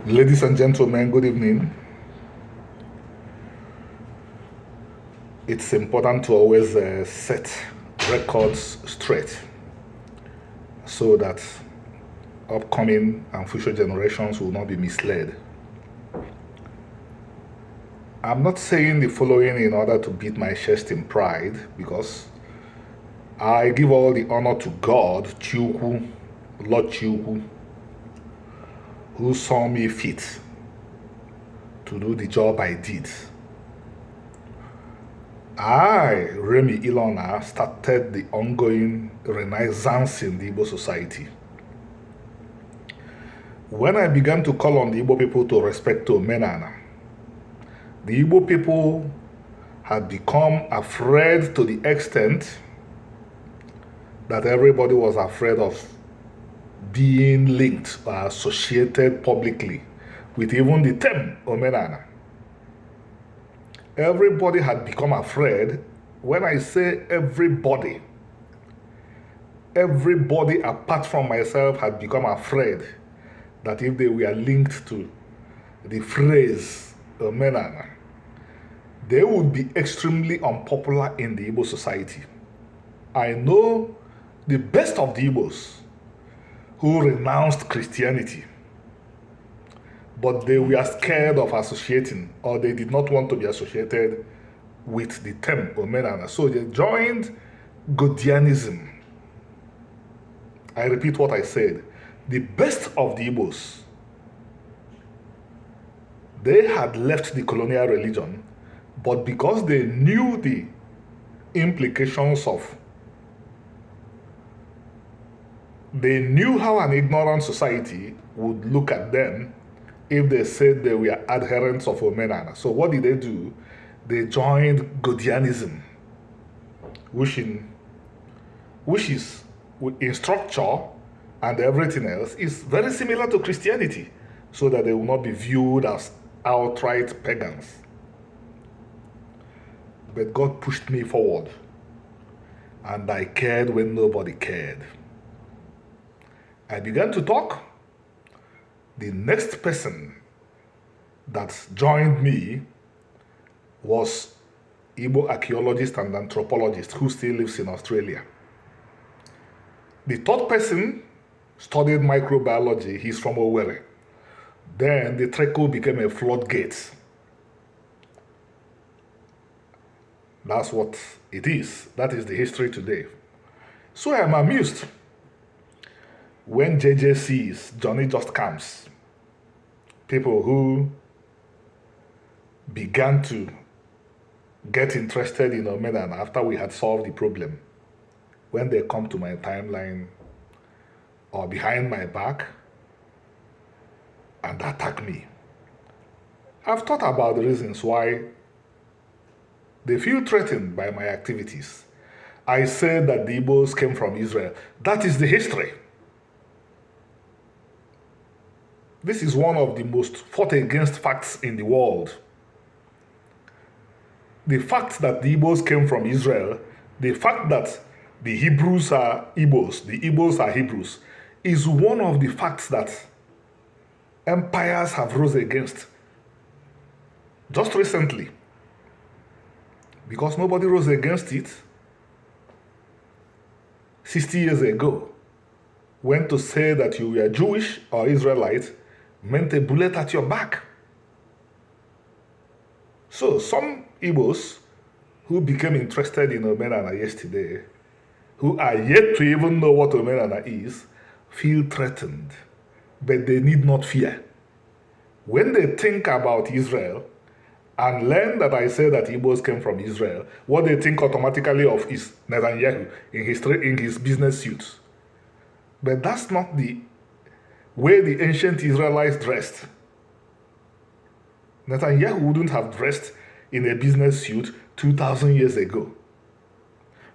Ladies and gentlemen, good evening. It's important to always set records straight so that upcoming and future generations will not be misled. I'm not saying the following in order to beat my chest in pride, because I give all the honor to God, Chukwu, Lord Chukwu, who saw me fit to do the job I did. I, Remy Ilona, started the ongoing renaissance in the Igbo society. When I began to call on the Igbo people to respect Omenana, the Igbo people had become afraid to the extent that everybody was afraid of being linked or associated publicly with even the term Omenana. Everybody had become afraid. When I say everybody apart from myself had become afraid that if they were linked to the phrase Omenana, they would be extremely unpopular in the Igbo society. I know the best of the Igbos who renounced Christianity, but they were scared of associating, or they did not want to be associated with the term Omenana. So they joined Godianism. I repeat what I said. The best of the Igbos, they had left the colonial religion, but because they knew the implications of, they knew how an ignorant society would look at them if they said they were adherents of Omenana. So what did they do? They joined Godianism, which is in structure and everything else is very similar to Christianity, so that they will not be viewed as outright pagans. But God pushed me forward, and I cared when nobody cared. I began to talk. The next person that joined me was Igbo archaeologist and anthropologist who still lives in Australia. The third person studied microbiology. He's from Owerri. Then the trickle became a floodgate. That's what it is. That is the history today. So I'm amused when JJ sees Johnny Just Comes, people who began to get interested in Omenana after we had solved the problem, when they come to my timeline or behind my back and attack me. I've thought about the reasons why they feel threatened by my activities. I said that the Igbos came from Israel. That is the history. This is one of the most fought against facts in the world. The fact that the Igbos came from Israel, the fact that the Hebrews are Igbos, the Igbos are Hebrews, is one of the facts that empires have rose against just recently. Because nobody rose against it 60 years ago, when to say that you were Jewish or Israelite meant a bullet at your back. So some Igbos who became interested in Omenana yesterday, who are yet to even know what Omenana is, feel threatened, but they need not fear. When they think about Israel and learn that I say that Igbos came from Israel, what they think automatically of is Netanyahu in his business suits. But that's not the way the ancient Israelites dressed. Netanyahu wouldn't have dressed in a business suit 2,000 years ago.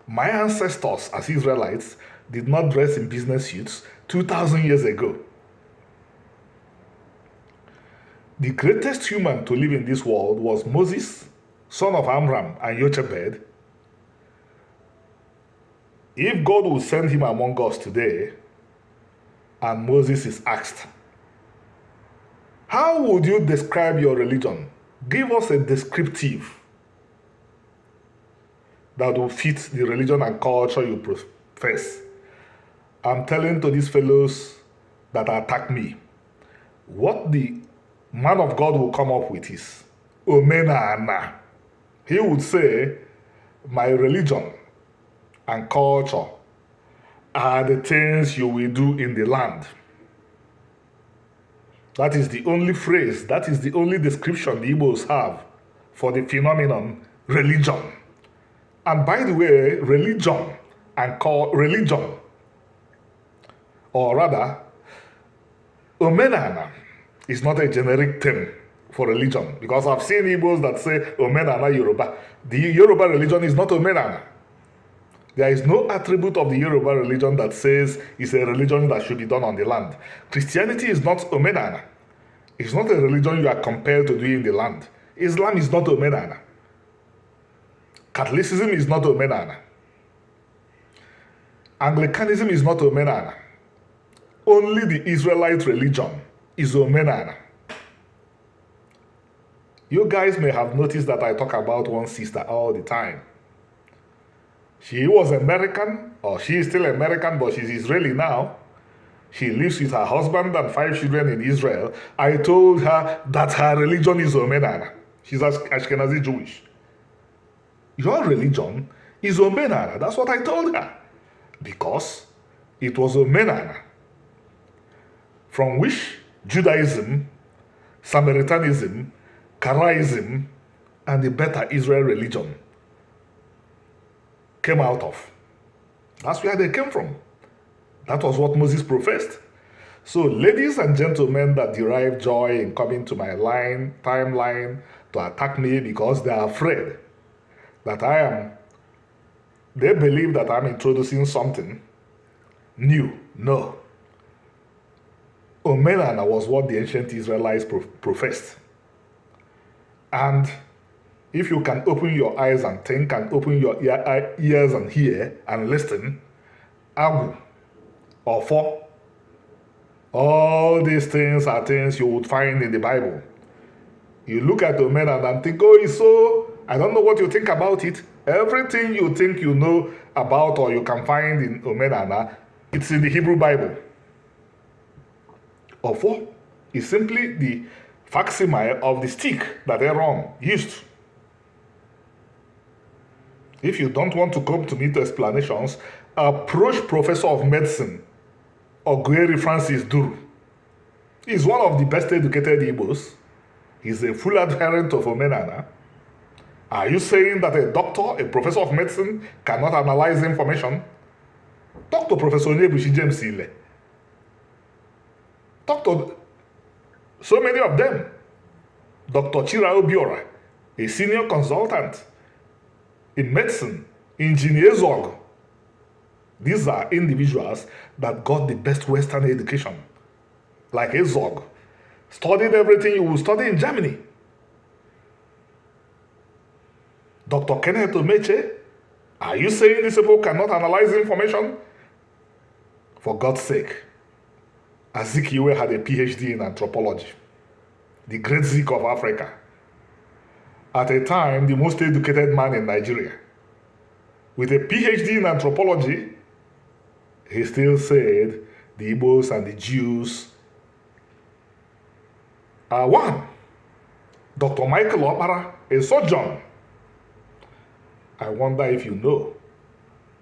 My ancestors as Israelites did not dress in business suits 2,000 years ago. The greatest human to live in this world was Moses, son of Amram and Jochebed. If God will send him among us today, and Moses is asked, How would you describe your religion? Give us a descriptive that will fit the religion and culture you profess. I'm telling to these fellows that attack me, what the man of God will come up with is Omenana. He would say, my religion and culture are the things you will do in the land. That is the only phrase, that is the only description the Igbos have for the phenomenon religion. And by the way, religion, or rather, Omenana is not a generic term for religion, because I've seen Igbos that say Omenana Yoruba. The Yoruba religion is not Omenana. There is no attribute of the Yoruba religion that says it's a religion that should be done on the land. Christianity is not Omenana. It's not a religion you are compelled to do in the land. Islam is not Omenana. Catholicism is not Omenana. Anglicanism is not Omenana. Only the Israelite religion is Omenana. You guys may have noticed that I talk about one sister all the time. She was American, or she is still American, but she's Israeli now. She lives with her husband and 5 children in Israel. I told her that her religion is Omenana. She's Ashkenazi Jewish. Your religion is Omenana. That's what I told her. Because it was Omenana from which Judaism, Samaritanism, Karaism, and the better Israel religion came out of. That's where they came from. That was what Moses professed. So, ladies and gentlemen that derive joy in coming to my timeline to attack me because they are afraid that they believe that I'm introducing something new. No. Omenana was what the ancient Israelites professed. And if you can open your eyes and think, and open your ears and hear and listen, Agu, Ofo, all these things are things you would find in the Bible. You look at Omenana and think, oh, it's so, I don't know what you think about it. Everything you think you know about or you can find in Omenana, it's in the Hebrew Bible. Ofo is simply the facsimile of the stick that Aaron used. If you don't want to come to me to explanations, approach Professor of Medicine, Ogueri Francis Duru. He's one of the best educated Igbos. He's a full adherent of Omenana. Are you saying that a doctor, a professor of medicine, cannot analyze information? Talk to Professor Onyebuchi James Ile. Talk to so many of them. Dr. Chira Obiora, a senior consultant in medicine, Engineer Zog. These are individuals that got the best Western education, like Ezog. Studied everything you will study in Germany. Dr. Kenneth Omeche, are you saying these people cannot analyze information? For God's sake. Azikiwe had a PhD in anthropology, the great Zik of Africa. At a time, the most educated man in Nigeria. With a PhD in anthropology, he still said the Igbos and the Jews are one. Dr. Michael Opara, a surgeon. I wonder if you know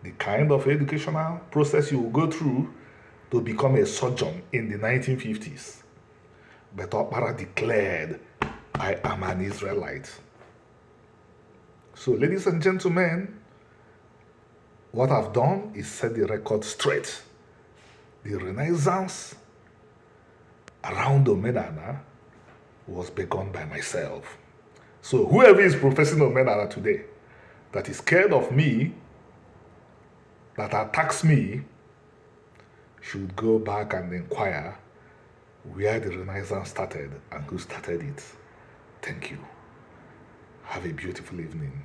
the kind of educational process you will go through to become a surgeon in the 1950s. But Opara declared, I am an Israelite. So, ladies and gentlemen, what I've done is set the record straight. The Renaissance around Omenana was begun by myself. So whoever is professing Omenana today, that is scared of me, that attacks me, should go back and inquire where the Renaissance started and who started it. Thank you. Have a beautiful evening.